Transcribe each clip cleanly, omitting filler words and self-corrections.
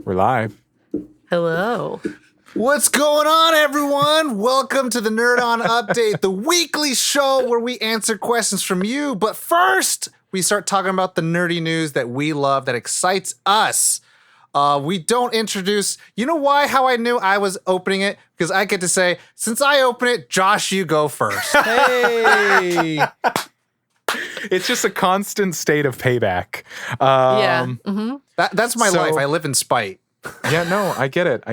We're live. Hello. What's going on, everyone? Welcome to the Nerd On Update, the weekly show where we answer questions from you. But first, we start talking about the nerdy news that we love, that excites us. We don't introduce, you know why, how I knew I was opening it? Because I get to say, since I open it, Josh, you go first. Hey! It's just a constant state of payback. Yeah. Mm-hmm. That's my life. I live in spite. Yeah, no, I get it.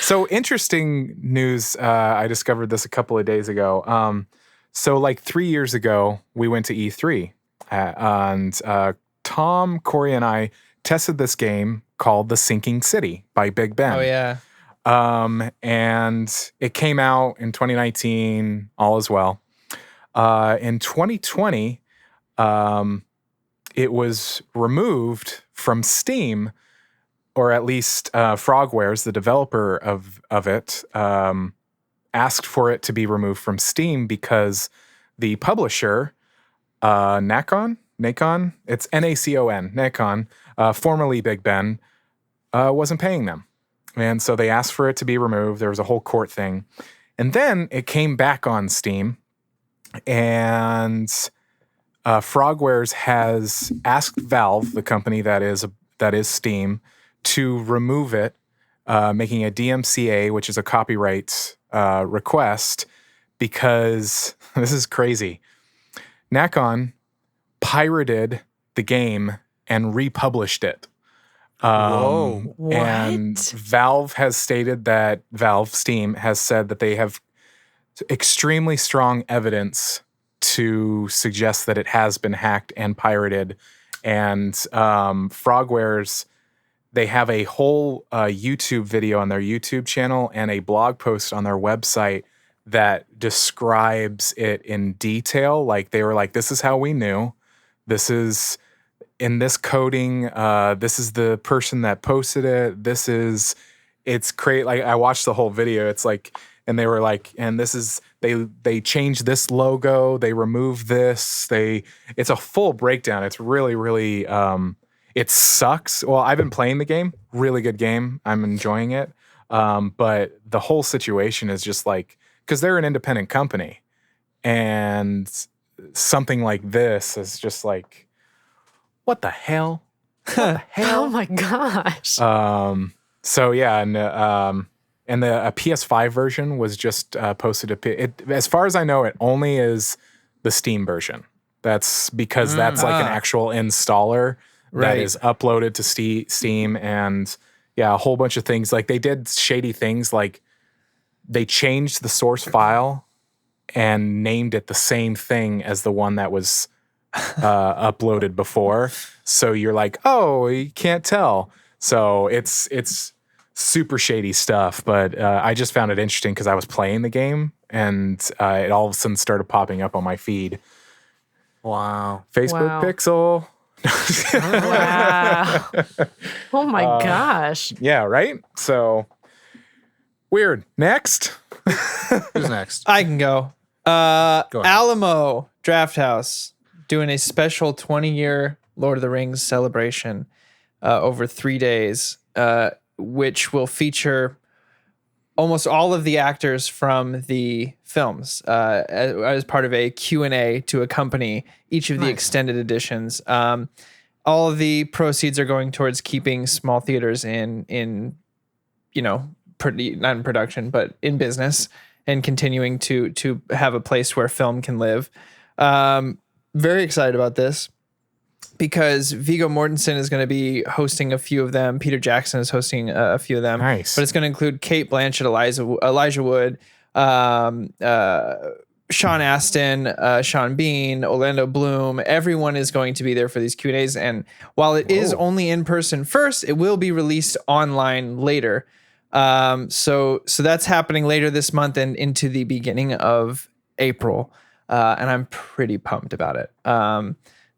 So interesting news. I discovered this a couple of days ago. So like 3 years ago, we went to E3 and Tom, Corey, and I tested this game called The Sinking City by Big Ben. Oh, yeah. And it came out in 2019, all is well. In 2020, it was removed from Steam, or at least Frogwares, the developer of it, asked for it to be removed from Steam because the publisher, Nacon, it's Nacon, Nacon, formerly Big Ben, wasn't paying them. And so they asked for it to be removed. There was a whole court thing. And then it came back on Steam, and Frogwares has asked Valve, the company that is Steam, to remove it, making a DMCA, which is a copyright request, because this is crazy. Nacon pirated the game and republished it. Whoa. What? And Valve has stated that Steam has said that they have extremely strong evidence to suggest that it has been hacked and pirated. And Frogwares, they have a whole YouTube video on their YouTube channel and a blog post on their website that describes it in detail. Like, they were like, this is how we knew. This is in this coding. This is the person that posted it. It's great. Like, I watched the whole video. It's like, and they were like, and this is, they changed this logo. They removed this. It's a full breakdown. It's really, really, it sucks. Well, I've been playing the game. Really good game. I'm enjoying it. But the whole situation is just like, because they're an independent company, and something like this is just like, what the hell? What the hell? Oh my gosh. So yeah, and the PS5 version was just posted. As far as I know, it only is the Steam version. That's because that's like an actual installer that is uploaded to Steam, and yeah, a whole bunch of things. Like, they did shady things, like they changed the source file and named it the same thing as the one that was uploaded before. So you're like, oh, you can't tell. So it's super shady stuff. But I just found it interesting because I was playing the game, and it all of a sudden started popping up on my feed. Wow. Facebook Pixel. Wow. Oh my gosh. Yeah, right? So weird. Next. Who's next? I can go. Go ahead. Alamo Drafthouse doing a special 20-year Lord of the Rings celebration over 3 days, which will feature almost all of the actors from the films as part of a Q&A to accompany each of the extended editions. All of the proceeds are going towards keeping small theaters in not in production, but in business, and continuing to have a place where film can live. Very excited about this, because Viggo Mortensen is going to be hosting a few of them. Peter Jackson is hosting a few of them. Nice. But it's going to include Kate Blanchett, Elijah Wood, Sean Astin, Sean Bean, Orlando Bloom. Everyone is going to be there for these Q&As. And while it is only in person first, it will be released online later. So that's happening later this month and into the beginning of April. And I'm pretty pumped about it.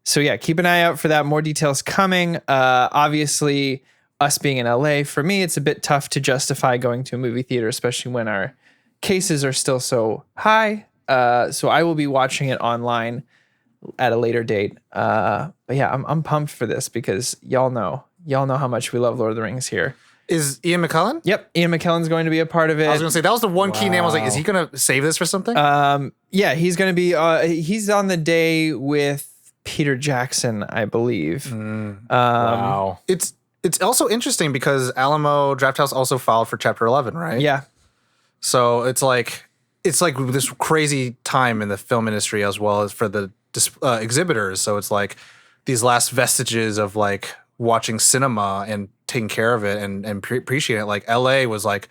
So yeah, keep an eye out for that. More details coming. Obviously, us being in LA, for me, it's a bit tough to justify going to a movie theater, especially when our cases are still so high. So I will be watching it online at a later date. But yeah, I'm pumped for this, because y'all know Y'all know how much we love Lord of the Rings here. Is Ian McKellen? Yep, Ian McKellen's going to be a part of it. I was going to say, that was the one key name. I was like, is he going to save this for something? Yeah, he's going to be. He's on the day with Peter Jackson, I believe. Wow. It's also interesting because Alamo Drafthouse also filed for Chapter 11, right? Yeah, So it's like this crazy time in the film industry as well as for the exhibitors. So it's like these last vestiges of like watching cinema and taking care of it and appreciating it. Like LA was like,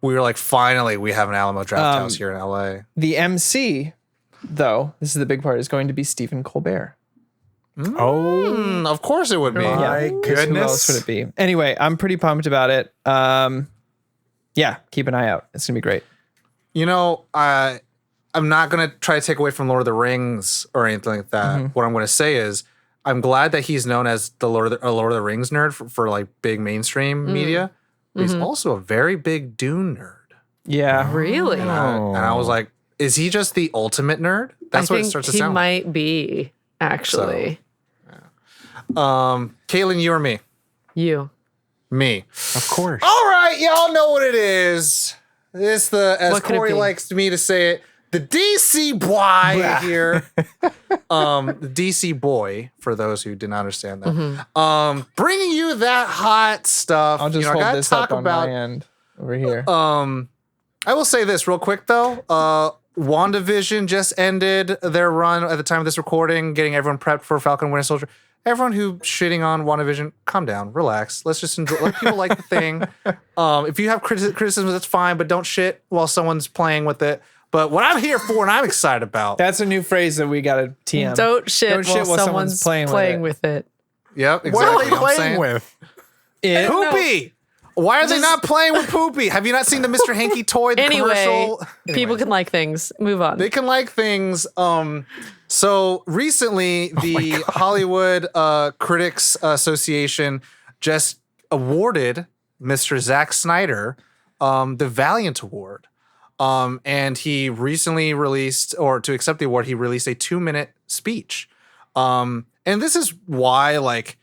we were like, finally we have an Alamo Drafthouse here in LA. the MC, though, this is the big part, is going to be Stephen Colbert. Of course it would be. My 'Cause who goodness. else would it be? Anyway, I'm pretty pumped about it. Yeah, keep an eye out. It's gonna be great. You know, I'm not going to try to take away from Lord of the Rings or anything like that. What I'm going to say is I'm glad that he's known as the Lord of the Rings nerd for like big mainstream media. But he's also a very big Dune nerd. Yeah, Really? And I was like, is he just the ultimate nerd? That's I what it think starts to he sound like. might be, actually. Caitlin, you or me? You. Me. Of course. All right, y'all know what it is. It's as What could it Corey be? likes me to say it, the DC boy here. The DC boy, for those who did not understand that. Bringing you that hot stuff. I'll just I hold gotta this talk up on about. my end over here. I will say this real quick though. WandaVision just ended their run at the time of this recording, getting everyone prepped for Falcon and Winter Soldier. Everyone who shitting on WandaVision, calm down, relax. Let's just enjoy. Let people like the thing. If you have criticisms, that's fine, but don't shit while someone's playing with it. But what I'm here for and I'm excited about. That's a new phrase that we got to TM. Don't shit while someone's playing with it. Yep, What are exactly. they I'm playing saying. with? It. Poopy. Why are they not playing with Poopy? Have you not seen the Mr. Hanky toy? The Anyway, commercial? people can like things. Move on. They can like things. So recently, the Hollywood Critics Association just awarded Mr. Zack Snyder the Valiant Award. And he recently released, or to accept the award, he released a 2-minute speech. And this is why, like,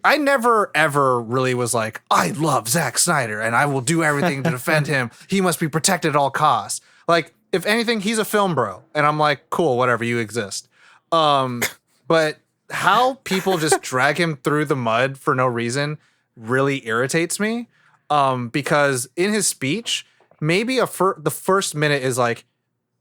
I never ever really was like, I love Zack Snyder and I will do everything to defend him. He must be protected at all costs. Like, if anything, he's a film bro. And I'm like, cool, whatever, you exist. But how people just drag him through the mud for no reason really irritates me. Because in his speech, maybe the first minute is like,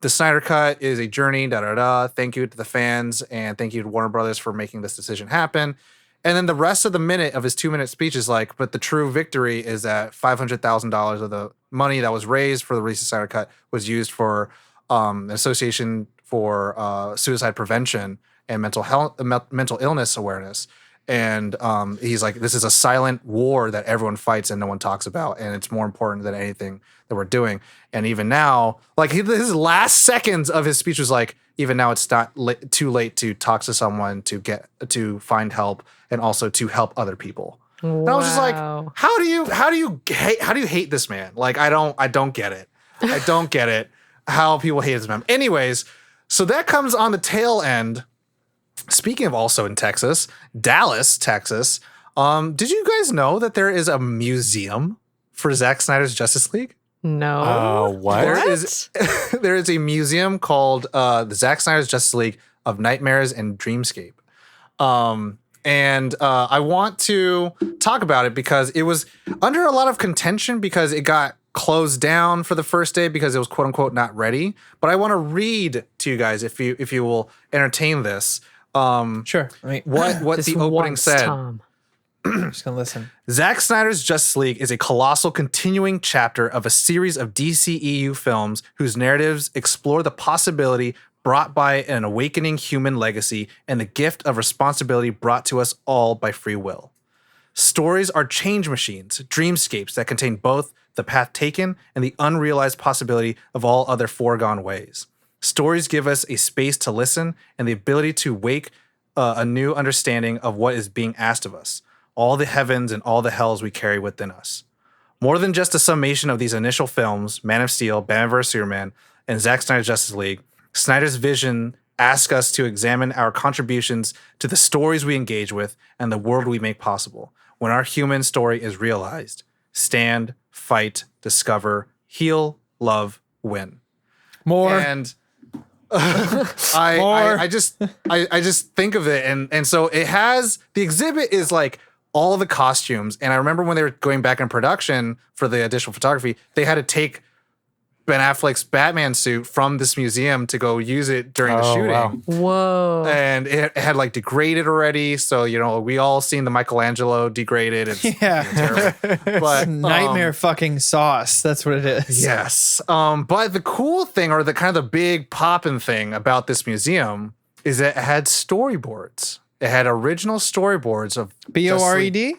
the Snyder Cut is a journey, Thank you to the fans and thank you to Warner Brothers for making this decision happen. And then the rest of the minute of his 2-minute speech is like, but the true victory is that $500,000 of the money that was raised for the recent Snyder Cut was used for an association for suicide prevention and mental illness awareness. And he's like, this is a silent war that everyone fights and no one talks about. And it's more important than anything that we're doing. And even now, like his last seconds of his speech was like, even now it's not too late to talk to someone to find help and also to help other people. Wow. And I was just like, how do you hate this man? Like, I don't get it. I don't get it. How people hate this man. Anyways, so that comes on the tail end. Speaking of also in Texas, Dallas, Texas. Did you guys know that there is a museum for Zack Snyder's Justice League? No. What? There is a museum called the Zack Snyder's Justice League of Nightmares and Dreamscape. And I want to talk about it because it was under a lot of contention because it got closed down for the first day because it was quote unquote not ready. But I want to read to you guys if you will entertain this. Sure. What Just the opening once, said. Tom. I'm just gonna listen. Zack Snyder's Justice League is a colossal continuing chapter of a series of DCEU films whose narratives explore the possibility brought by an awakening human legacy and the gift of responsibility brought to us all by free will. Stories are change machines, dreamscapes that contain both the path taken and the unrealized possibility of all other foregone ways. Stories give us a space to listen and the ability to wake a new understanding of what is being asked of us, all the heavens and all the hells we carry within us. More than just a summation of these initial films, Man of Steel, Batman vs. Superman, and Zack Snyder's Justice League, Snyder's vision asks us to examine our contributions to the stories we engage with and the world we make possible. when our human story is realized. Stand, fight, discover, heal, love, win. More. And I just think of it, and so it has, the exhibit is like all the costumes. And I remember when they were going back in production for the additional photography, they had to take Ben Affleck's Batman suit from this museum to go use it during the shooting. Wow. Whoa. And it had like degraded already. So, we all seen the Michelangelo degraded. It's terrible. But nightmare fucking sauce. That's what it is. Yes. But the cool thing, or the kind of the big poppin' thing about this museum, is that it had storyboards. It had original storyboards of BORED?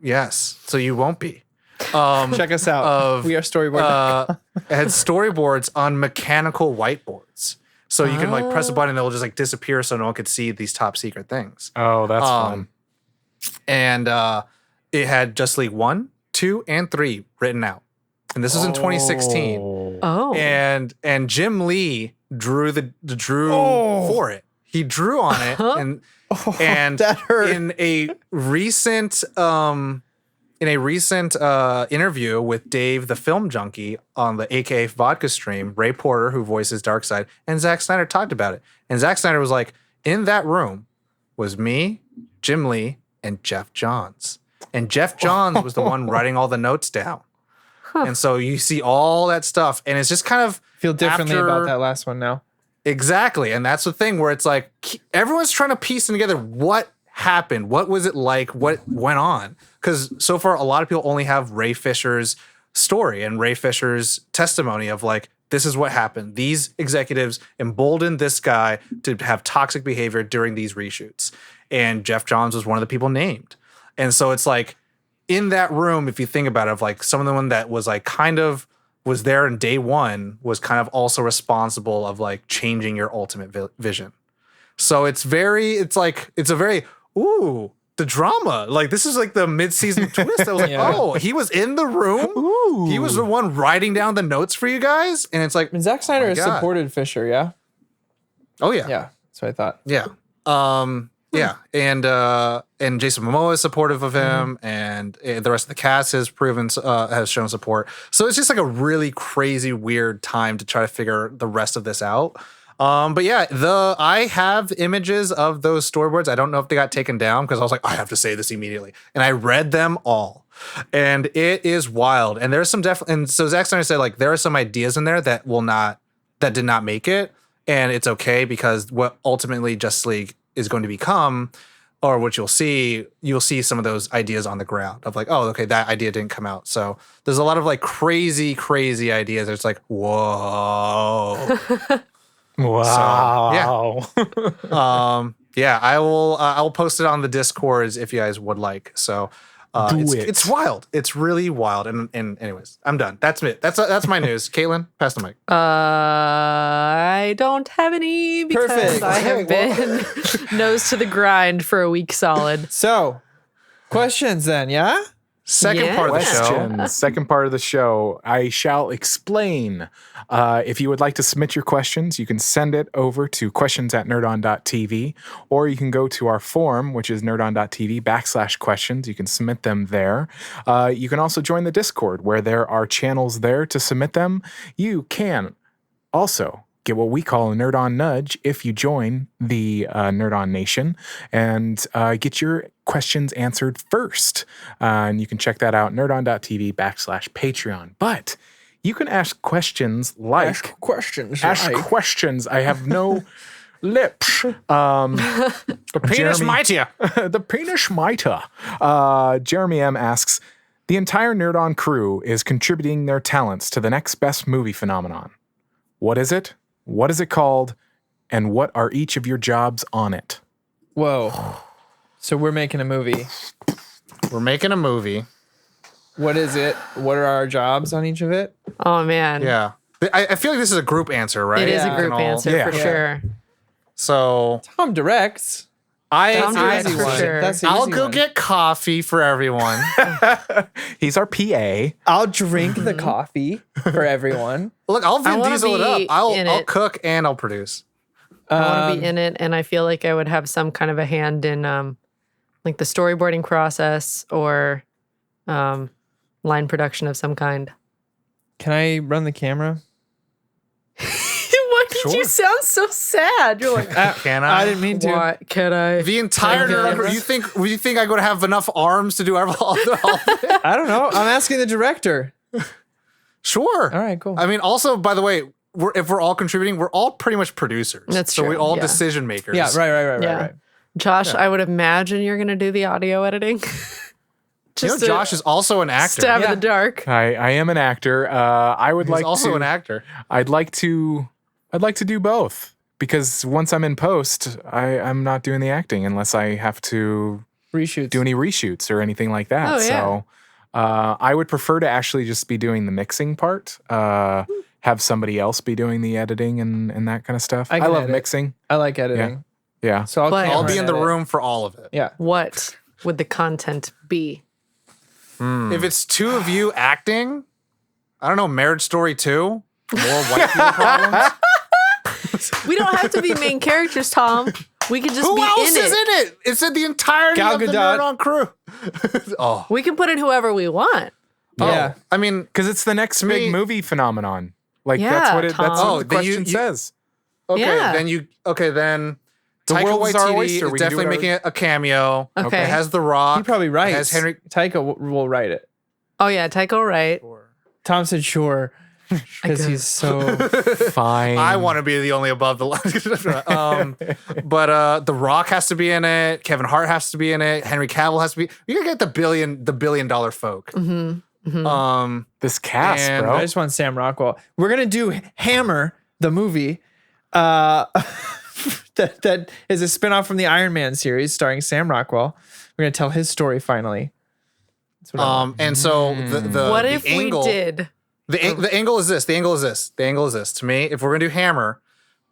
Yes. So you won't be. Check us out. We are storyboard. It had storyboards on mechanical whiteboards. So you can like press a button and it'll just like disappear so no one could see these top secret things. Oh, that's fun. And it had Justice League 1, 2, and 3 written out. And this was in 2016. Oh. And Jim Lee drew for it. He drew on it and that hurt. in a recent interview with Dave the Film Junkie on the AKA Vodka stream, Ray Porter, who voices Darkseid, and Zack Snyder talked about it. And Zack Snyder was like, in that room was me, Jim Lee, and Jeff Johns. And Jeff Johns was the one writing all the notes down. And so you see all that stuff, and it's just kind of feel differently about that last one now. Exactly. And that's the thing where it's like everyone's trying to piece together what happened, what was it like, what went on. Because so far, a lot of people only have Ray Fisher's story and Ray Fisher's testimony of like, this is what happened. These executives emboldened this guy to have toxic behavior during these reshoots. And Jeff Johns was one of the people named. And so it's like in that room, if you think about it, of like someone that was like kind of was there in day one was kind of also responsible of like changing your ultimate vision. So it's a very, the drama. Like this is like the mid-season twist. I was like, oh, he was in the room. Ooh. He was the one writing down the notes for you guys. And it's like, and Zack Snyder has supported Fisher, yeah? Oh yeah. Yeah, that's what I thought. Yeah. Yeah. And Jason Momoa is supportive of him, and the rest of the cast has shown support. So it's just like a really crazy, weird time to try to figure the rest of this out. But yeah, I have images of those storyboards. I don't know if they got taken down because I was like, I have to say this immediately. And I read them all. And it is wild. And there's some and so Zack Snyder said like there are some ideas in there that did not make it. And it's okay because what ultimately Justice League is going to become, or what you'll see some of those ideas on the ground of like, oh, okay, that idea didn't come out. So there's a lot of like crazy ideas. It's like, whoa. Wow. So, yeah. I will post it on the Discords if you guys would like. So it's wild. It's really wild. And anyways, I'm done. That's it. That's my news. Caitlin, pass the mic. I don't have any because Perfect. I have been nose to the grind for a week solid. So, questions then, yeah? Second part of the show. Question. Second part of the show. I shall explain. If you would like to submit your questions, you can send it over to questions@nerdon.tv, or you can go to our forum, which is nerdon.tv/questions. You can submit them there. You can also join the Discord, where there are channels there to submit them. You can also get what we call a Nerd On Nudge if you join the Nerd On Nation and get your questions answered first. And you can check that out, nerdon.tv/Patreon. But you can ask questions like... Ask questions. I have no lips. The penis mightier. The penis mightier. Jeremy M. asks, the entire Nerd On crew is contributing their talents to the next best movie phenomenon. What is it? What is it called? And what are each of your jobs on it? Whoa. So we're making a movie. We're making a movie. What is it? What are our jobs on each of it? Oh, man. Yeah. I feel like this is a group answer, right? It is a group answer for sure. So Tom directs. Tom That's the directs easy for one. sure. That's the I'll easy go one. get coffee for everyone. He's our PA. I'll drink the coffee for everyone. Look, I'll Vin wanna Diesel it up. be I'll in cook and I'll produce. I want to be in it, and I feel like I would have some kind of a hand in like the storyboarding process or line production of some kind. Can I run the camera? Why did you sound so sad? You're like, Can I? I didn't mean to. why can I? The entire Okay. you think I'm going to have enough arms to do all the I don't know. I'm asking the director. Sure. All right, cool. I mean, also, by the way, if we're all contributing, we're all pretty much producers. That's so true, we all yeah. decision makers. Yeah, right. Yeah. Josh, I would imagine you're going to do the audio editing. You know, Just Josh is also an actor. stab in the dark. I am an actor. I would He's like also to, an actor. I'd like to do both because once I'm in post, I'm not doing the acting unless I have to Reshoots. do any reshoots or anything like that. Oh, yeah. So I would prefer to actually just be doing the mixing part. Have somebody else be doing the editing and that kind of stuff. I I can love edit. mixing. I like editing. Yeah. So But- I'll be in the edit. room for all of it. Yeah. What would the content be? If it's two of you acting, I don't know, Marriage Story 2, more white people problems. We don't have to be main characters, Tom. We could just Who be else in is it. in it? It said the entirety Gal of the Gadot. Nerd On crew. Oh, We can put in whoever we want. Yeah. I mean, Because it's the next To me- big movie phenomenon. Like Yeah, that's what that's Tom. what the then you- question you- says. okay, Yeah. then The Taika world is our Waititi oyster. is We can do definitely whatever- making a cameo. Okay. It has The Rock. He probably writes. It has Henry. Taika will write it. Oh, yeah, Taika Wright. Tom said sure. Because he's so. Fine. I want to be the only above the line. But The Rock has to be in it. Kevin Hart has to be in it. Henry Cavill has to be. You gotta get the billion dollar folk. this cast, And bro. I just want Sam Rockwell. We're gonna do Hammer, the movie. That is a spinoff from the Iron Man series starring Sam Rockwell. We're gonna tell his story finally. That's what I want. And so the What the if angle, we did? the angle is this. The angle is this. The angle is this. To me, if we're gonna do Hammer,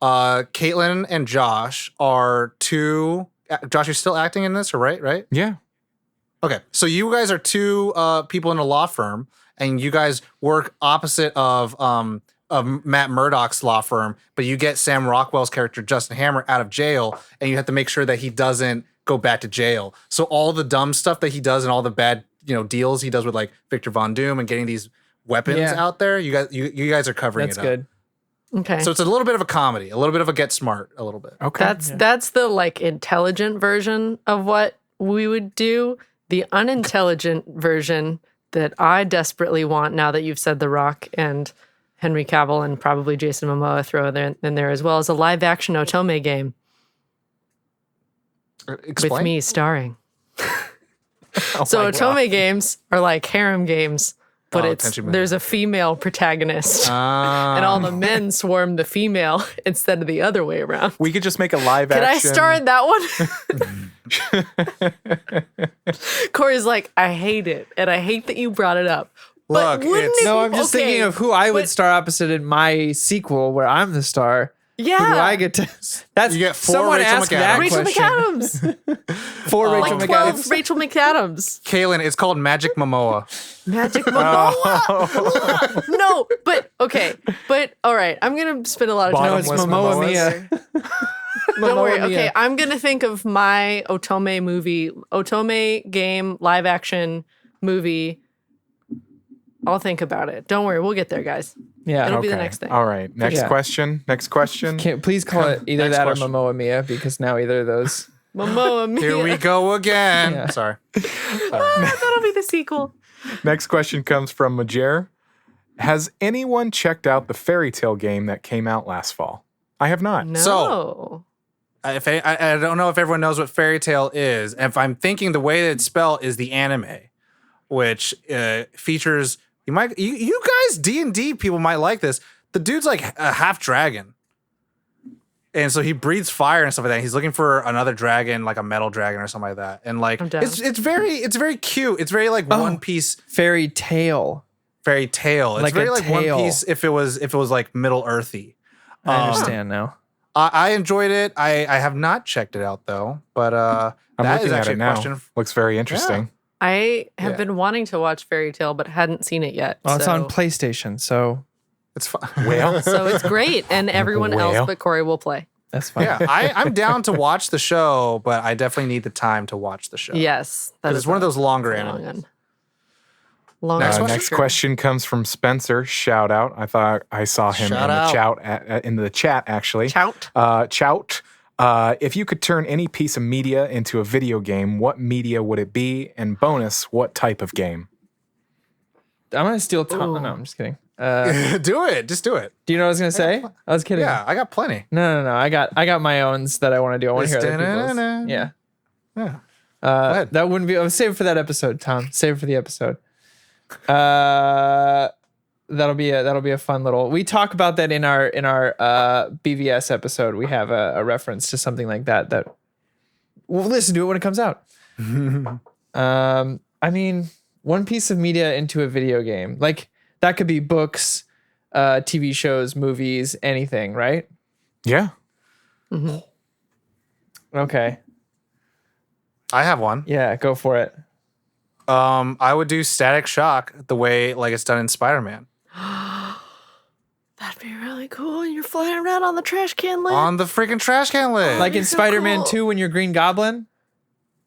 Caitlin and Josh are two. Josh, you're still acting in this, or right? Right. Yeah. Okay, so you guys are two people in a law firm, and you guys work opposite of Matt Murdock's law firm, but you get Sam Rockwell's character Justin Hammer out of jail, and you have to make sure that he doesn't go back to jail. So all the dumb stuff that he does and all the bad deals he does with like Victor Von Doom and getting these weapons Yeah. out there, you guys are covering That's it good. Okay. up. So it's a little bit of a comedy, a little bit of a get smart, a little bit. Okay. That's the like intelligent version of what we would do. The unintelligent version that I desperately want now that you've said The Rock and Henry Cavill and probably Jason Momoa throw in there as well as a live action Otome game Explain. with me starring. Oh So my Otome games are like harem games, but Oh, attention man. there's a female protagonist. God. And all the men swarm the female instead of the other way around. we could just make a live Can I action. star in that one? Corey's like, I hate it, and I hate that you brought it up. But Look, wouldn't it's- it No, be- I'm just okay, thinking of who I would but- star opposite in my sequel where I'm the star. Yeah, Who do I get to? That's You get four someone Rachel asked that McAdams. Rachel question. McAdams, Four Rachel like 12 McAdams. Rachel McAdams, Kaylin, it's called Magic Momoa. Magic Momoa. No, but okay, but all right. I'm gonna spend a lot of time. No, it's Bottomless Momoa Momoas. Mia. Don't worry. Momoa Mia. Okay, I'm gonna think of my Otome movie, Otome game, live action movie. I'll think about it. Don't worry, we'll get there, guys. Yeah. It'll be the next thing. All right. Next Yeah. question. Next question. Please call it either Next that question. or Momoa Mia because now either of those. Momoa Mia. Here we go again. Yeah. Sorry. That'll be the sequel. Next question comes from Majer. Has anyone checked out the Fairy Tale game that came out last fall? I have not. No. So- I don't know if everyone knows what Fairy Tale is. And if I'm thinking the way that it's spelled is the anime, which features you guys D&D people might like this. The dude's like a half dragon. And so he breathes fire and stuff like that. He's looking for another dragon, like a metal dragon or something like that. And like I'm down. it's very cute. It's very like One Piece Fairy Tale. fairy tale. It's Like very a like tale. One Piece if it was like Middle Earthy. I understand now. I enjoyed it. I have not checked it out though, but I'm that is looking at actually it a now. question. Looks very interesting. I have Yeah. been wanting to watch Fairy Tale, but hadn't seen it yet. Well, it's so, on PlayStation, so It's fun. Well, so it's great, and everyone Well. else but Corey will play. That's fine. Yeah, I'm down to watch the show, but I definitely need the time to watch the show. Yes, that Because is it's one of those longer long animes. one. Long Next one. question. Next question comes from Spencer. Shout out. I thought I saw him Shout in the out. in the chat actually. Chout. Chout. If you could turn any piece of media into a video game, what media would it be? And bonus, what type of game? I'm gonna steal Tom. Ooh. No, I'm just kidding. Do it. Just do it. Do you know what I was gonna say? I was kidding. Yeah, I got plenty. No. I got my owns that I want to do. I want to hear other Da-na-na-na. people's. Yeah. Yeah. ahead. That wouldn't be. I'll save it for that episode, Tom. Save it for the episode. That'll be a fun little. We talk about that in our BVS episode. We have a reference to something like that. That we'll listen to it when it comes out. I mean, one piece of media into a video game, like that could be books, TV shows, movies, anything, right? Yeah. Okay. I have one. Yeah, go for it. I would do Static Shock the way like it's done in Spider-Man. That'd be really cool. You're flying around on the trash can lid. On the freaking trash can lid. Like in so Spider-Man cool. 2 when you're Green Goblin.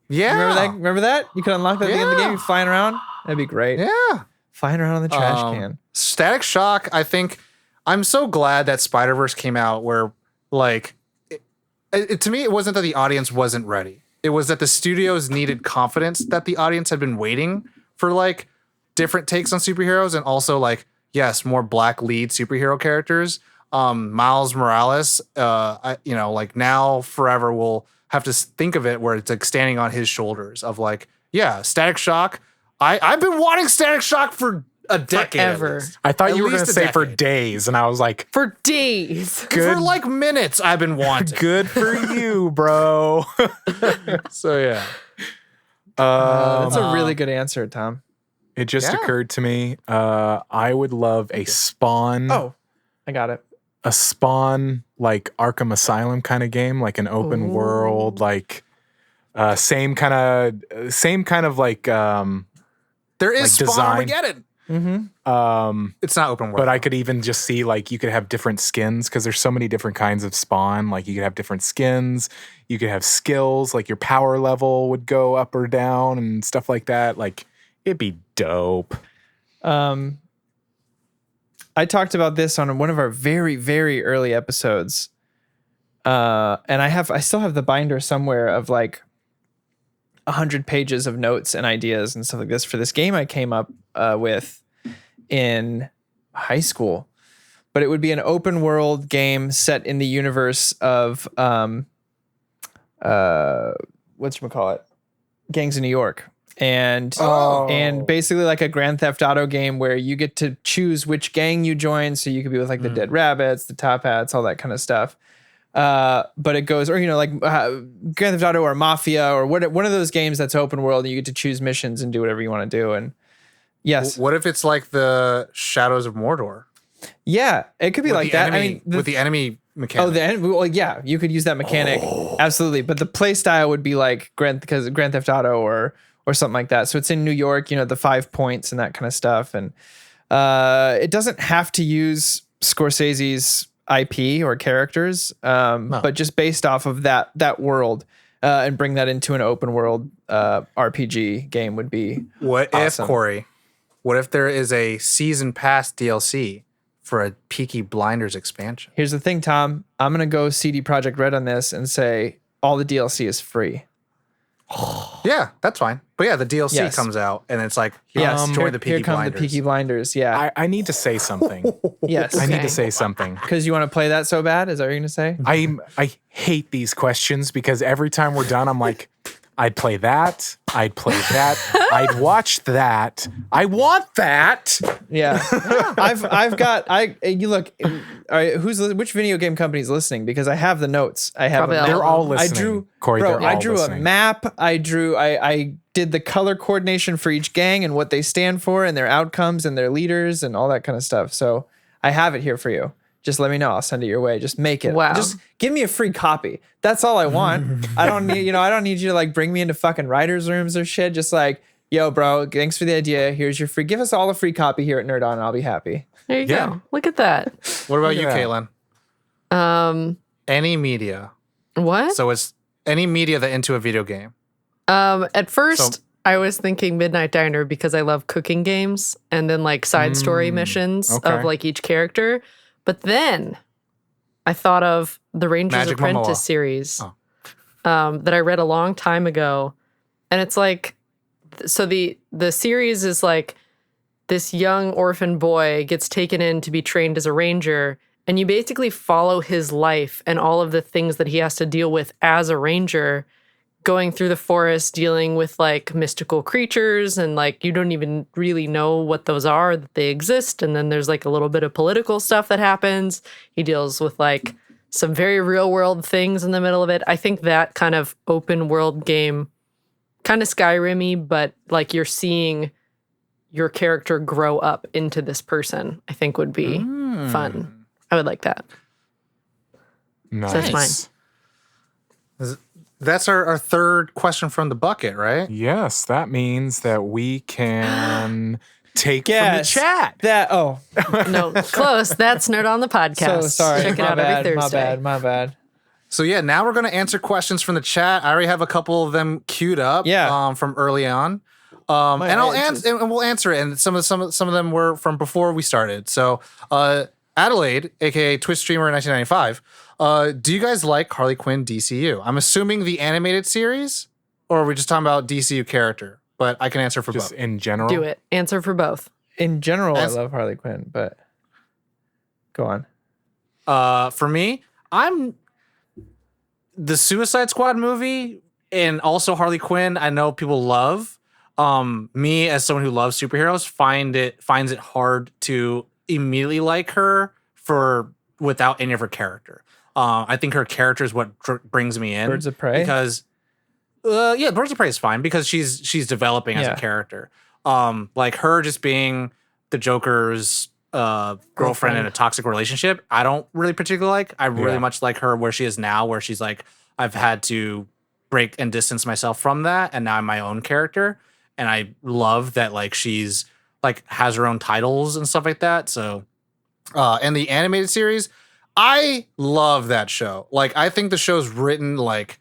yeah. Remember that? You could unlock that at the end of the game, Yeah. you're flying around. That'd be great. Yeah. Flying around on the trash can. Static Shock, I think I'm so glad that Spider-Verse came out where like to me it wasn't that the audience wasn't ready. It was that the studios needed confidence that the audience had been waiting for like different takes on superheroes and also like yes, more black lead superhero characters. Miles Morales, like now forever we'll have to think of it where it's like standing on his shoulders of like, yeah, Static Shock. I've been wanting Static Shock for a decade. at Forever. least. I thought At you were going to least a say for decade. days, and I was like, For days. good, For like minutes I've been wanting. good for you, bro. So yeah. That's a really good answer, Tom. It just Yeah. occurred to me. I would love a Spawn. Oh, I got it. A Spawn like Arkham Asylum kind of game, like an open world, like same kind of like There is like Spawn design. Armageddon. It's not open world. but I could even just see like you could have different skins because there's so many different kinds of Spawn. Like you could have different skins, you could have skills, like your power level would go up or down and stuff like that. Like it'd be dope. I talked about this on one of our very, very early episodes. And I still have the binder somewhere of like 100 pages of notes and ideas and stuff like this for this game I came up with in high school. But it would be an open world game set in the universe of whatchamacallit? Gangs of New York. And basically like a Grand Theft Auto game where you get to choose which gang you join. So you could be with like the Dead Rabbits, the Top Hats, all that kind of stuff. But it goes, or like Grand Theft Auto or Mafia or one of those games that's open world and you get to choose missions and do whatever you want to do. And yes, What if it's like the Shadows of Mordor? yeah, it could be With like the that. enemy- I mean, with the enemy mechanic. well, yeah, you could use that mechanic, absolutely. But the play style would be like Grand Theft Auto or something like that. So it's in New York, the 5 points and that kind of stuff. And it doesn't have to use Scorsese's IP or characters, but just based off of that world and bring that into an open world RPG game would be What awesome. if, Corey, what if there is a season pass DLC for a Peaky Blinders expansion? Here's the thing, Tom. I'm going to go CD Projekt Red on this and say all the DLC is free. Yeah, that's fine. But yeah, the DLC Yes. comes out and it's like, Yes, join the here Peaky come Blinders. the Peaky Blinders. Yeah. I need to say something. Yes. I need Okay. to say something. Because you want to play that so bad? Is that what you're going to say? I hate these questions because every time we're done, I'm like, I'd play that. I'd play that. I'd watch that. I want that. Yeah. You look, all right, which video game company is listening? Because I have the notes. I have Probably a map. They're all I listening. Corey, they're all I drew listening. a map. I did the color coordination for each gang and what they stand for and their outcomes and their leaders and all that kind of stuff. So I have it here for you. Just let me know. I'll send it your way. Just make it. Wow. Just give me a free copy. That's all I want. I don't need you to like bring me into fucking writers' rooms or shit. Just like, yo, bro, thanks for the idea. Here's your free. Give us all a free copy here at Nerd On and I'll be happy. There you Yeah. go. Look at that. What about you, Yeah. Caitlin? Any media. What? So it's any media that into a video game. At first, So- I was thinking Midnight Diner because I love cooking games and then like side story missions okay. of like each character. But then I thought of the Ranger's Magic Apprentice Momoa. series Oh. that I read a long time ago. And it's like, so the series is like this young orphan boy gets taken in to be trained as a ranger. And you basically follow his life and all of the things that he has to deal with as a ranger, going through the forest, dealing with like mystical creatures, and like you don't even really know what those are, that they exist. And then there's like a little bit of political stuff that happens. He deals with like some very real world things in the middle of it. I think that kind of open world game, kind of Skyrim-y, but like you're seeing your character grow up into this person, I think would be fun. I would like that. Nice. So that's mine. That's our third question from the bucket, right? Yes, that means that we can take Yes. from the chat. No, close. That's Nerd on the Podcast. So sorry. Check it my out bad, every Thursday. My bad. So yeah, now we're going to answer questions from the chat. I already have a couple of them queued up from early on. And we'll answer it. And some of them were from before we started. So Adelaide, aka Twitch streamer in 1995, do you guys like Harley Quinn DCU? I'm assuming the animated series, or are we just talking about DCU character? But I can answer for Just both. in general. Do it. Answer for both. In general, As- I love Harley Quinn, but go on. For me, I'm the Suicide Squad movie and also Harley Quinn. I know people love. Me as someone who loves superheroes finds it hard to immediately like her without any of her character. I think her character is what brings me in. Birds of Prey? Because Birds of Prey is fine because she's developing as a character. Like her just being the Joker's girlfriend in a toxic relationship, I don't really particularly like. I really much like her where she is now, where she's like, I've had to break and distance myself from that, and now I'm my own character. And I love that like she's like has her own titles and stuff like that. So and the animated series, I love that show. Like I think the show's written like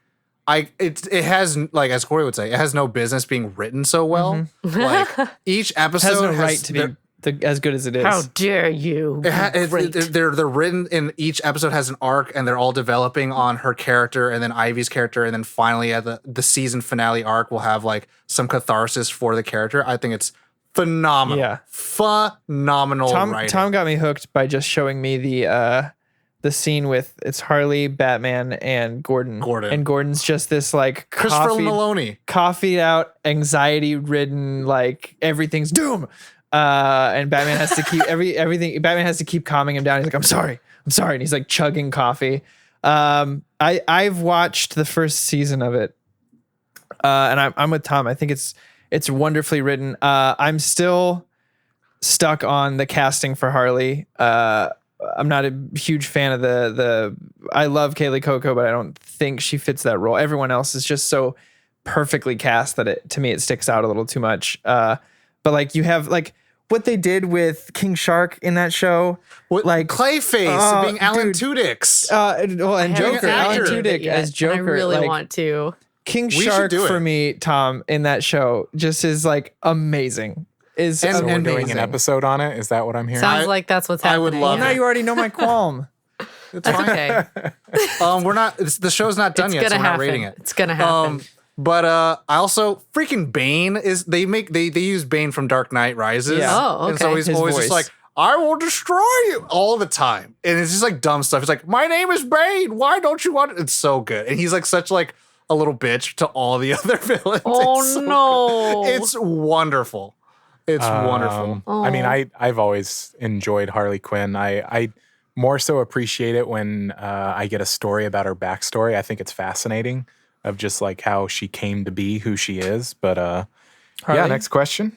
it has, like as Corey would say, it has no business being written so well. Like each episode Has no right to be as good as it is. How dare you? they're written in each episode has an arc, and they're all developing on her character and then Ivy's character, and then finally at the season finale arc will have like some catharsis for the character. I think it's phenomenal. Yeah. Phenomenal writing. Tom got me hooked by just showing me the scene with it's Harley, Batman, and Gordon. And Gordon's just this like Christopher Maloney. coffeeed out, anxiety ridden, like everything's doom. And Batman has to keep everything. Batman has to keep calming him down. He's like, I'm sorry, and he's like chugging coffee. I've watched the first season of it, and I'm with Tom. I think it's wonderfully written. I'm still stuck on the casting for Harley. I'm not a huge fan of the. I love Kaylee Cuoco, but I don't think she fits that role. Everyone else is just so perfectly cast that to me it sticks out a little too much. But like you have like what they did with King Shark in that show, like Clayface being Alan Tudyk's. And Joker, Alan actor. Tudyk as Joker. I really like, want to. King should Shark do it. for me, Tom, in that show just is like amazing. And So we're doing amazing. an episode on it. Is that what I'm hearing? Sounds like that's what's I happening. would love Now it. you already know my qualm. It's That's fine. okay. We're not. The show's not done It's yet, gonna so we're not happen. rating it. It's gonna happen. But I also freaking Bane is they use Bane from Dark Knight Rises. Yeah. Oh, And so okay. he's His always voice. just like, I will destroy you all the time. And it's just like dumb stuff. It's like, my name is Bane. Why don't you want it? It's so good. And he's like such like a little bitch to all the other villains. Oh, It's so no. good. It's wonderful. It's wonderful. I mean, I've always enjoyed Harley Quinn. I more so appreciate it when I get a story about her backstory. I think it's fascinating of just like how she came to be who she is. But yeah, Harley? next question.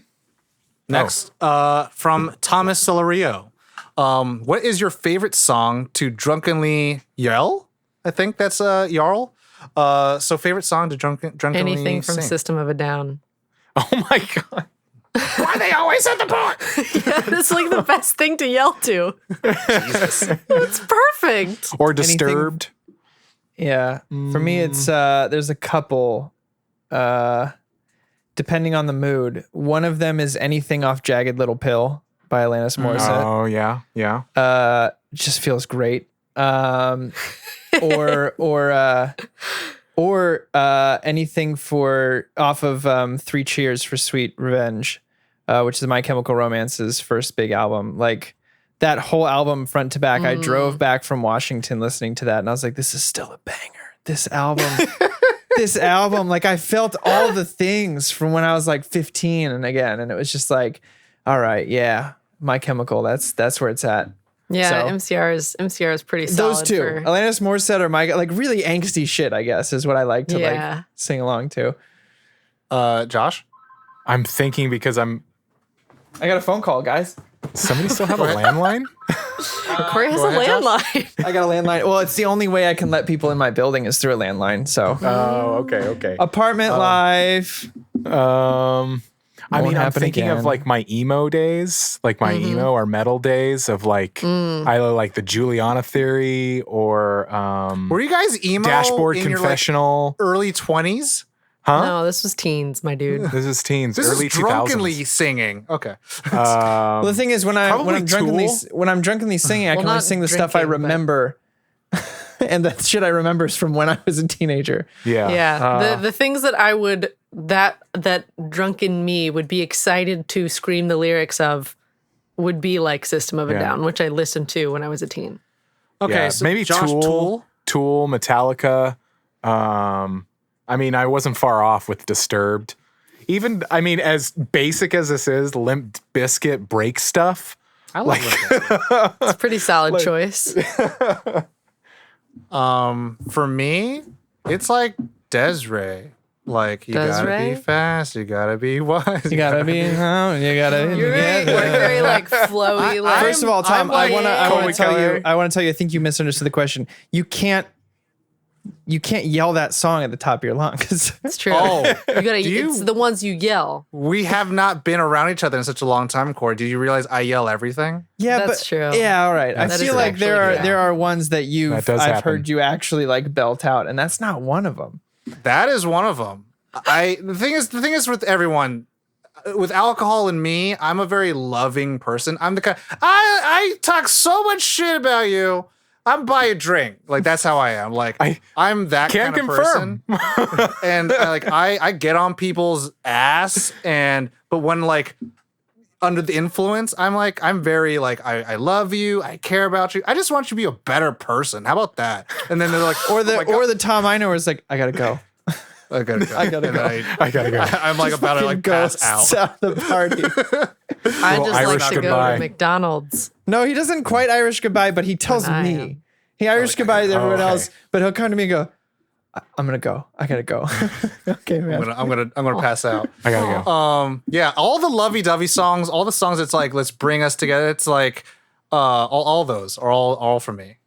Next, from Thomas Solario. What is your favorite song to drunkenly yell? I think that's Jarl. So favorite song to drunkenly Anything from sing. System of a Down. Oh my God. Why they always at the bar? Yeah, it's like the best thing to yell to. Jesus. It's perfect. Or Disturbed. Yeah. For me, it's there's a couple, depending on the mood. One of them is anything off Jagged Little Pill by Alanis Morissette. Oh yeah. Just feels great. Or anything for off of Three Cheers for Sweet Revenge, which is My Chemical Romance's first big album. Like that whole album front to back. I drove back from Washington listening to that, and I was like, this is still a banger. This album, like I felt all the things from when I was like 15 and it was just like, all right, yeah, My Chemical, that's where it's at. Yeah, So, MCR is pretty solid. those two, for- Alanis Morissette are my like really angsty shit, I guess, is what I like to like sing along to. Josh? I'm thinking because I got a phone call, guys. somebody still have a landline? Corey has a landline. I got a landline. Well, it's the only way I can let people in my building is through a landline. So Oh, okay. apartment life. I mean, I'm happen thinking again. of like my emo days, like my emo or metal days of like either like the Juliana Theory or Were you guys emo Dashboard in Confessional. your like early 20s? Huh? No, this was teens, my dude. This is teens, This early is drunkenly 2000s. singing. Okay. Well, the thing is, when I'm Probably drunkenly singing, I Well, can only not sing the stuff I drinking, but- remember, and that shit I remember is from when I was a teenager. Yeah. Yeah, the things that I would that drunken me would be excited to scream the lyrics of would be like System of a Yeah. Down, which I listened to when I was a teen. Okay, Yeah, so maybe Josh, Tool, Metallica. I mean, I wasn't far off with Disturbed. Even, I mean, as basic as this is, Limp Bizkit break stuff. I like Limp It's a pretty solid choice. For me, it's like Desiree. Like, you gotta Desiree? be fast, you gotta be wise. You gotta be, you gotta. You're very like flowy. Like, First of all, Tom, I'm I want Colby to tell you. Color. I want to tell you. I think you misunderstood the question. You can't yell that song at the top of your lungs. it's true. Oh, you gotta. you- It's the ones you yell. We have not been around each other in such a long time, Corey. Do you realize I yell everything? Yeah, That's but true. yeah, all right. I That feel is like there are actually true. there are ones that That does I've happen. heard you actually like belt out, and that's not one of them. That is one of them. The thing is with everyone, with alcohol and me, I'm a very loving person. I'm the kind I talk so much shit about you. I'm buy a drink. Like that's how I am. Like I'm that Can't kind of confirm. person. And I get on people's ass but when like under the influence, I'm very like I love you, I care about you. I just want you to be a better person. How about that? And then they're like, Or "Oh my God, the Tom I know is like, I gotta go. I gotta go. I gotta And go. I gotta go. I'm like about to like pass Ghosts out. out the party. I just Irish like to go goodbye. to McDonald's. No, he doesn't quite Irish goodbye, but he tells I me. am. He Irish goodbye to everyone okay. else, but he'll come to me and go, I'm gonna go. I gotta go. Okay, man. I'm gonna pass out. I gotta go. Yeah, all the lovey-dovey songs, all the songs it's like let's bring us together. It's like all those are all for me.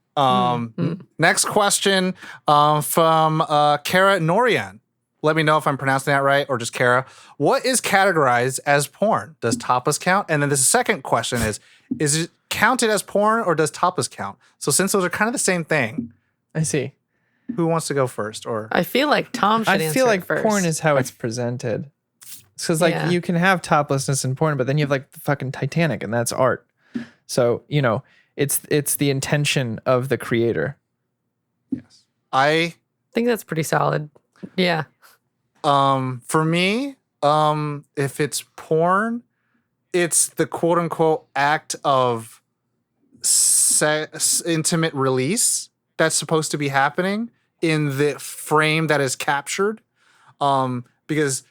Next question from Kara Norian. Let me know if I'm pronouncing that right or just Kara. What is categorized as porn? Does topless count? And then the second question is it counted as porn or does topless count? So since those are kind of the same thing, I see. who wants to go first? Or I feel like Tom should I answer feel like it first. porn is how it's presented. Because like Yeah. you can have toplessness in porn, but then you have like the fucking Titanic, and that's art. So it's the intention of the creator. I think that's pretty solid. Yeah. For me, if it's porn, it's the quote unquote act of intimate release that's supposed to be happening in the frame that is captured. Because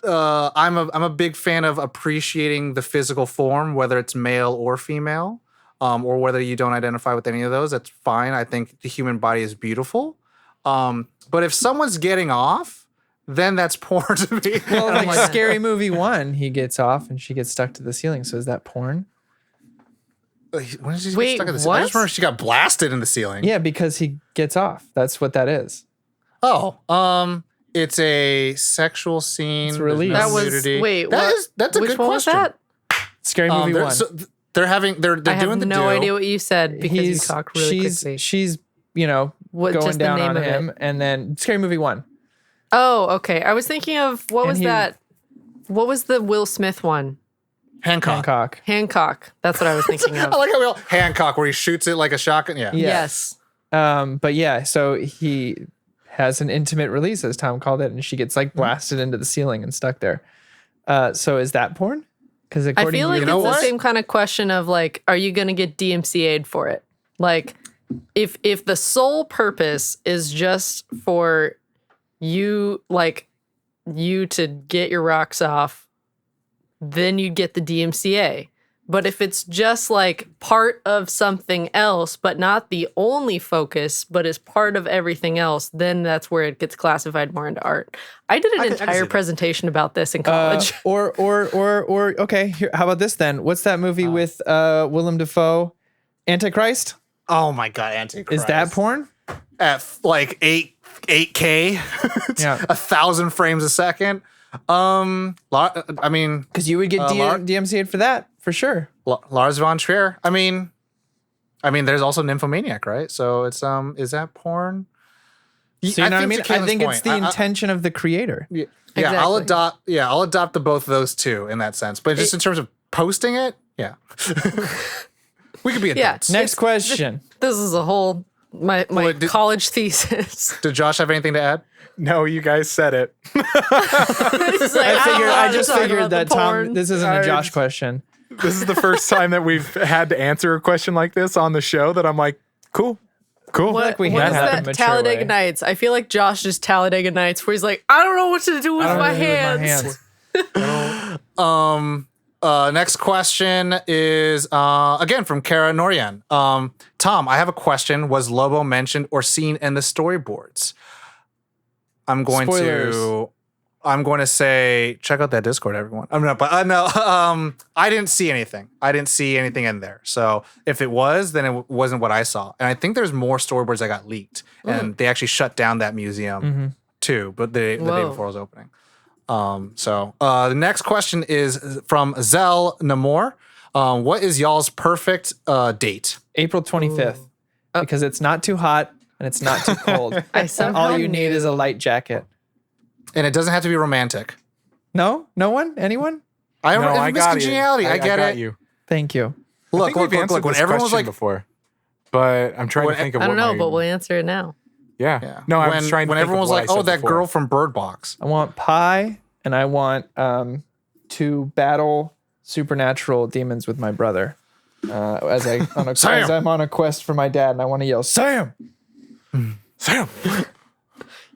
I'm a big fan of appreciating the physical form, whether it's male or female, or whether you don't identify with any of those. That's fine. I think the human body is beautiful. But if someone's getting off, then that's porn to me. Well, And I'm like Scary Movie 1, he gets off and she gets stuck to the ceiling. So is that porn? when did she get Wait, stuck in the ceiling? what? I just remember she got blasted in the ceiling. Yeah, because he gets off. That's what that is. Oh, it's a sexual scene. It's There's released. no That was nudity. wait. That what? is- that's a Which good one question. was that? Scary Movie 1. They're having they're I have doing the no do. idea what you said because you talk really she's, quickly. She's, What going just the down name on of him, it? and then Scary Movie 1. Oh, okay. I was thinking of what And was he- that? What was the Will Smith one? Hancock. Hancock. That's what I was thinking of. I like how we all Hancock, where he shoots it like a shotgun. Yeah. Yes. But yeah, so he has an intimate release, as Tom called it, and she gets like blasted into the ceiling and stuck there. So is that porn? Because I feel like You it's know the what? same kind of question of like, are you going to get DMCA'd for it? Like, if the sole purpose is just for you, like, you to get your rocks off, then you get the DMCA. But if it's just like part of something else, but not the only focus, but is part of everything else, then that's where it gets classified more into art. I did an I can see entire that. presentation about this in college. or okay, here, how about this then? What's that movie with Willem Dafoe? Antichrist? Oh my God, Antichrist. Is that porn? At like 8K? Yeah. 1,000 frames a second. I mean, Because you would get DMCA'd for that, for sure. Lars von Trier. I mean, there's also Nymphomaniac, right? So it's is that porn? So you know what I mean? to I Caitlin's think it's point, the intention of the creator. Yeah, Exactly. I'll adopt the both of those two in that sense. But just in terms of posting it, yeah. We could be adults. Next question. This is a whole my did- college thesis. Did Josh have anything to add? No, you guys said it. I just figured that Tom, this isn't a Josh question. This is the first time that we've had to answer a question like this on the show that I'm like, cool. What, we what had is that in a that mature Talladega way. Nights? I feel like Josh just Talladega Nights, where he's like, I don't know what to do with my hands. Next question is again from Kara Norian. Tom, I have a question. Was Lobo mentioned or seen in the storyboards? I'm going to say check out that Discord, everyone. I didn't see anything. I didn't see anything in there. So if it was, then it wasn't what I saw. And I think there's more storyboards that got leaked, and they actually shut down that museum too. But the day before it was opening. The next question is from Zell Namor. What is y'all's perfect date? April 25th. Because it's not too hot and it's not too cold. I somehow All you need is a light jacket. And it doesn't have to be romantic. No? No one? Anyone? I don't No, know. I It's got congeniality. you. I get got it. you. Thank you. I Look. think we've answered When this everyone was question like, before, but I'm trying to think of I what don't know, my- but we'll answer it now. yeah. No, I was trying to when think everyone of was what like, I said "Oh, that before. girl from Bird Box." I want pie and I want to battle supernatural demons with my brother. As I'm on a quest for my dad and I want to yell, Sam! Sam.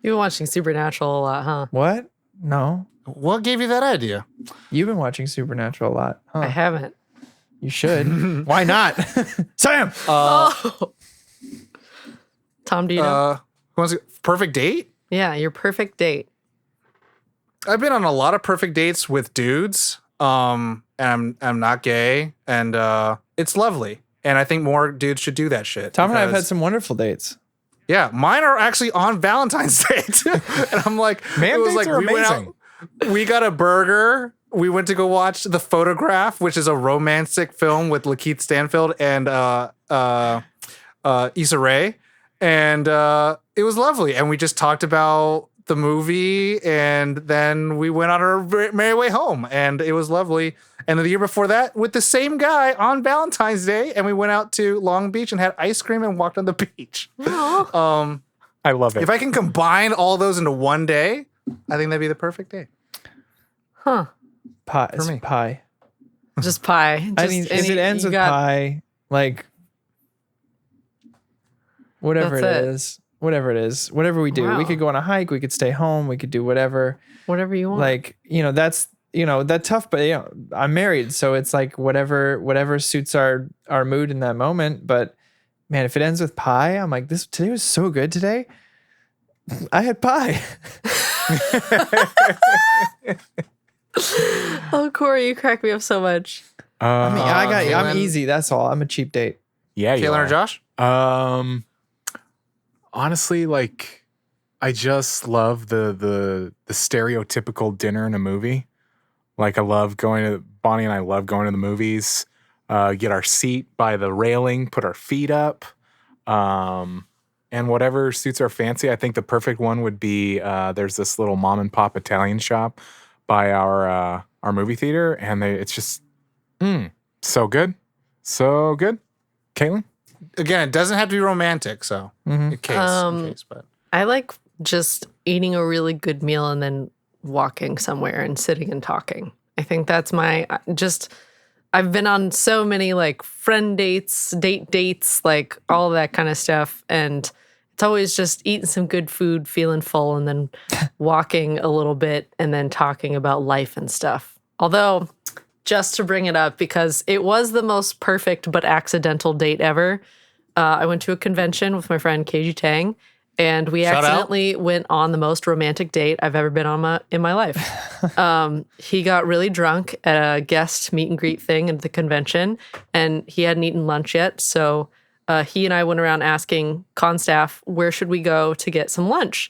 You've been watching Supernatural a lot, huh? What? No. What gave you that idea? You've been watching Supernatural a lot. I Huh. haven't. You should. Why not? Sam! Oh. Tom, do you know? Who wants to- perfect date? Yeah, your perfect date. I've been on a lot of perfect dates with dudes. And I'm not gay, and it's lovely. And I think more dudes should do that shit. Tom and I have had because- some wonderful dates. Yeah, mine are actually on Valentine's Day. And I'm like, Man, it was dates like are we went amazing. out, we got a burger. We went to go watch The Photograph, which is a romantic film with Lakeith Stanfield and Issa Rae. And it was lovely. And we just talked about the movie, and then we went on our merry way home, and it was lovely. And then the year before that, with the same guy on Valentine's Day, and we went out to Long Beach and had ice cream and walked on the beach. I love it. If I can combine all those into one day, I think that'd be the perfect day. Huh. Pie. For me. Pie. Just pie. I mean, if it ends with pie, like whatever That's it it. is, whatever we do, we Wow. could go on a hike, we could stay home, we could do whatever. Whatever you want. Like, that's tough, but I'm married, so it's like whatever suits our mood in that moment. But man, if it ends with pie, I'm like, today was so good today. I had pie. Oh, Corey, you crack me up so much. I'm Kaylin? easy. That's all. I'm a cheap date. Yeah, you Kaylin or are. Josh? Honestly, like, I just love the stereotypical dinner in a movie. Like, Bonnie and I love going to the movies, get our seat by the railing, put our feet up, and whatever suits our fancy. I think the perfect one would be there's this little mom and pop Italian shop by our movie theater, and it's just so good. So good. Caitlin? Again, it doesn't have to be romantic, so in case, but I like just eating a really good meal and then walking somewhere and sitting and talking. I think that's I've been on so many like friend dates, dates, like all that kind of stuff. And it's always just eating some good food, feeling full, and then walking a little bit and then talking about life and stuff. Although, just to bring it up, because it was the most perfect but accidental date ever. I went to a convention with my friend KG Tang, and we accidentally went on the most romantic date I've ever been on in my life. He got really drunk at a guest meet and greet thing at the convention, and he hadn't eaten lunch yet. So he and I went around asking con staff, where should we go to get some lunch?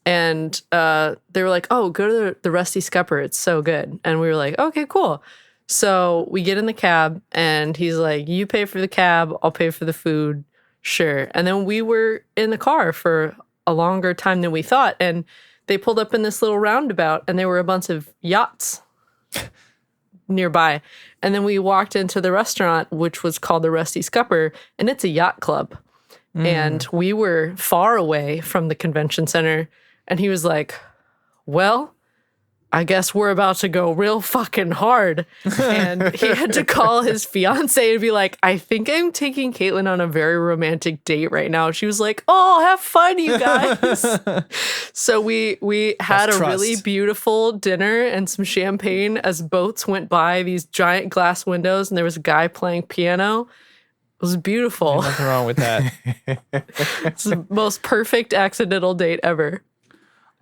And they were like, oh, go to the Rusty Scupper. It's so good. And we were like, okay, cool. So we get in the cab, and he's like, you pay for the cab, I'll pay for the food. Sure. And then we were in the car for a longer time than we thought. And they pulled up in this little roundabout, and there were a bunch of yachts nearby. And then we walked into the restaurant, which was called the Rusty Scupper, and it's a yacht club. And we were far away from the convention center. And he was like, well, I guess we're about to go real fucking hard. And he had to call his fiance and be like, I think I'm taking Caitlin on a very romantic date right now. She was like, oh, have fun, you guys. So we had a really beautiful dinner and some champagne as boats went by these giant glass windows, and there was a guy playing piano. It was beautiful. There's nothing wrong with that. It's the most perfect accidental date ever.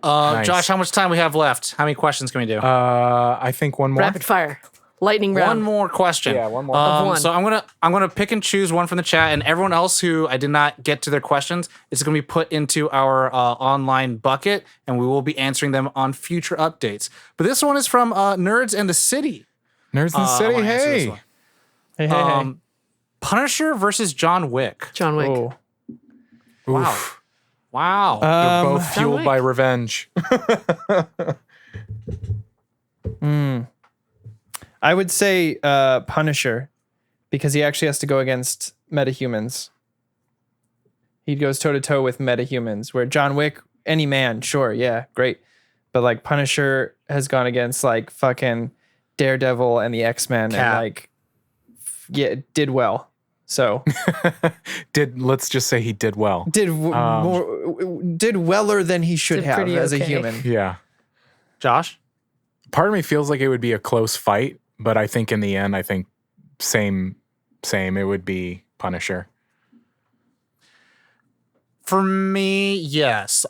Nice. Josh, how much time we have left? How many questions can we do? I think one more. Rapid fire. Lightning round. One more question. Yeah, one more. Of one. So I'm gonna pick and choose one from the chat, and everyone else who I did not get to their questions is gonna be put into our online bucket, and we will be answering them on future updates. But this one is from Nerds and the City. Nerds in the I City. wanna answer this Hey. one. Hey. Punisher versus John Wick. John Wick. Oh. Wow. Wow. They're both John fueled Wick. by revenge. I would say Punisher, because he actually has to go against metahumans. He goes toe to toe with metahumans, where John Wick, any man, sure, yeah, great. But like Punisher has gone against like fucking Daredevil and the X-Men and like, yeah, did well. So Let's just say he did well. did weller than he should Did have pretty as a okay. human. Yeah. Josh? Part of me feels like it would be a close fight, but I think in the end, same. It would be Punisher. For me, yes.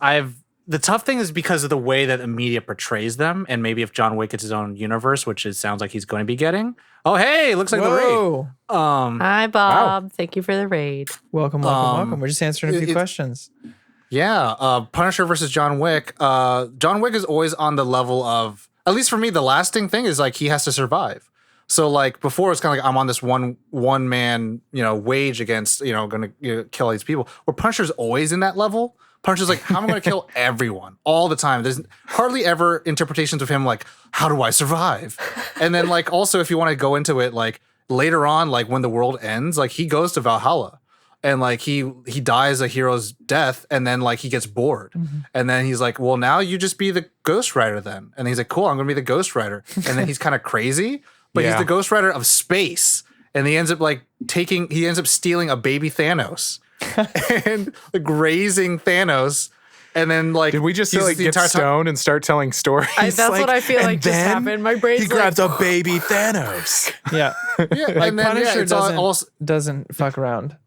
The tough thing is because of the way that the media portrays them, and maybe if John Wick gets his own universe, which it sounds like he's going to be getting. Oh, hey, looks like the raid. Whoa. Hi, Bob. Thank you for the raid. Welcome. We're just answering a few questions. Yeah, Punisher versus John Wick. John Wick is always on the level of, at least for me, the lasting thing is like he has to survive. So like before, it's kind of like I'm on this one man, wage against, going to kill all these people. Where Punisher's always in that level. Punisher's like, how am I going to kill everyone all the time? There's hardly ever interpretations of him like, how do I survive? And then like also if you want to go into it, like later on, like when the world ends, like he goes to Valhalla. And like he dies a hero's death, and then like he gets bored, and then he's like, "Well, now you just be the Ghost Rider then." And he's like, "Cool, I'm gonna be the Ghost Rider." And then he's kind of crazy, but he's the Ghost Rider of space, and he ends up stealing a baby Thanos, and like raising Thanos. And then, like, did we just like get stoned and start telling stories? That's what I feel like just happened. My brain's he grabs a baby Thanos. Yeah. Like and then, Punisher it's doesn't fuck around.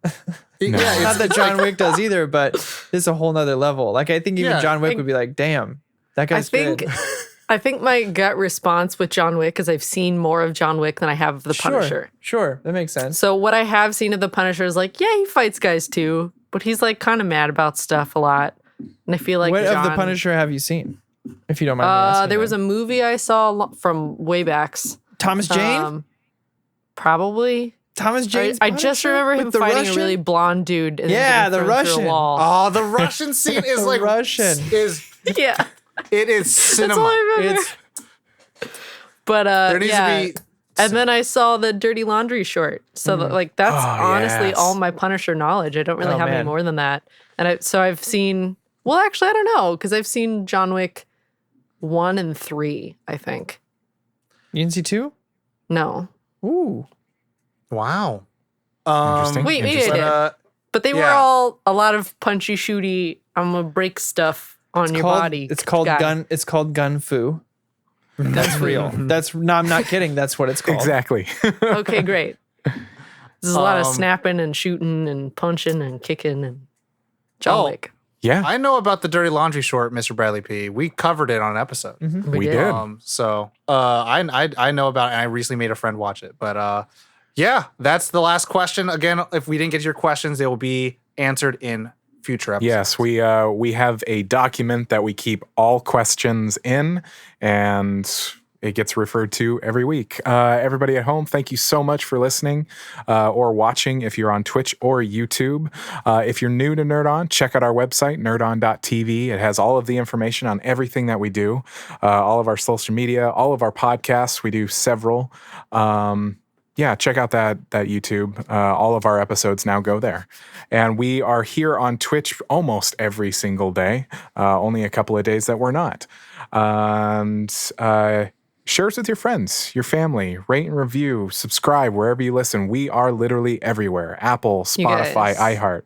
No. Not that John Wick does either, but this is a whole nother level. Like I think even John Wick would be like, damn, that guy's good. I think my gut response with John Wick is I've seen more of John Wick than I have of the Punisher. Sure, that makes sense. So what I have seen of the Punisher is like, yeah, he fights guys too, but he's like kind of mad about stuff a lot. And I feel like what of the Punisher have you seen? If you don't mind me asking. There was a movie I saw from way backs. Thomas Jane? Probably. Thomas Jane's I just Punisher remember him with the fighting Russian? a really blonde dude. And Yeah, then the getting thrown through Russian. a wall. Oh, the Russian scene is The like Russian. Yeah, It is that's all cinema. I remember. It's But There needs yeah. to be. And then I saw the Dirty Laundry short. So like that's Oh, honestly yes. all my Punisher knowledge. I don't really Oh, have any man. more than that. And I've seen. Well, actually, I don't know because I've seen John Wick 1 and 3. I think. you didn't see 2? No. Ooh. Wow. Interesting. Wait, maybe I But, did. But they were yeah. all a lot of punchy shooty. I'm gonna break stuff on your body. It's called guy. gun. It's called gun fu. That's real. That's no. I'm not kidding. That's what it's called. Exactly. Okay, great. There's a lot of Um, snapping and shooting and punching and kicking and John Oh. Wick. Yeah, I know about the Dirty Laundry short, Mr. Bradley P. We covered it on an episode. we did. So I know about it, and I recently made a friend watch it. But yeah, that's the last question. Again, if we didn't get to your questions, they will be answered in future episodes. Yes, we have a document that we keep all questions in, and it gets referred to every week. Everybody at home, thank you so much for listening or watching if you're on Twitch or YouTube. If you're new to Nerd On, check out our website, nerdon.tv. It has all of the information on everything that we do, all of our social media, all of our podcasts. We do several. Yeah, check out that YouTube. All of our episodes now go there. And we are here on Twitch almost every single day. Only a couple of days that we're not. And share us with your friends, your family. Rate and review. Subscribe wherever you listen. We are literally everywhere. Apple, You Spotify, guys, iHeart.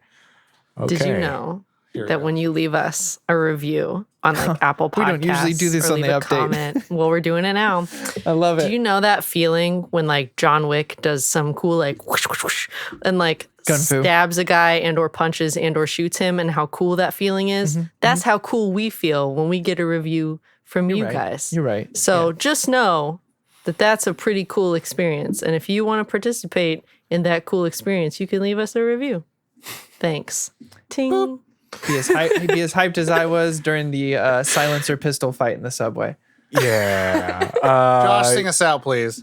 Okay. Did you know that when you leave us a review on like Apple Podcasts, We don't usually do this or on leave the a update. comment, well, we're doing it now. I love Do it. you know that feeling when like John Wick does some cool like whoosh, whoosh, whoosh, and like Gun fu. stabs a guy and or punches and or shoots him, and how cool that feeling is? That's how cool we feel when we get a review from you right. guys. You're right. So just know that that's a pretty cool experience. And if you want to participate in that cool experience, you can leave us a review. Thanks. Ting. Be as hyped as I was during the silencer pistol fight in the subway. Yeah. Josh, sing us out, please.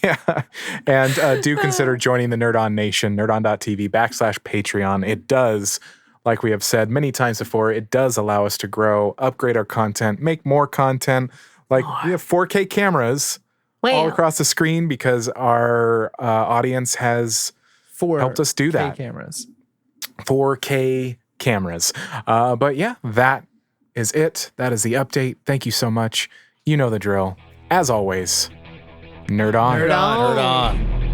Yeah. And do consider joining the Nerd On Nation, nerdon.tv/Patreon. It does, like we have said many times before, it does allow us to grow, upgrade our content, make more content. Like we have 4K cameras all Wow. across the screen because our audience has helped us do that. Cameras. 4K cameras. But yeah, that is it. That is the update. Thank you so much. You know the drill. As always, Nerd On. Nerd on. Nerd on.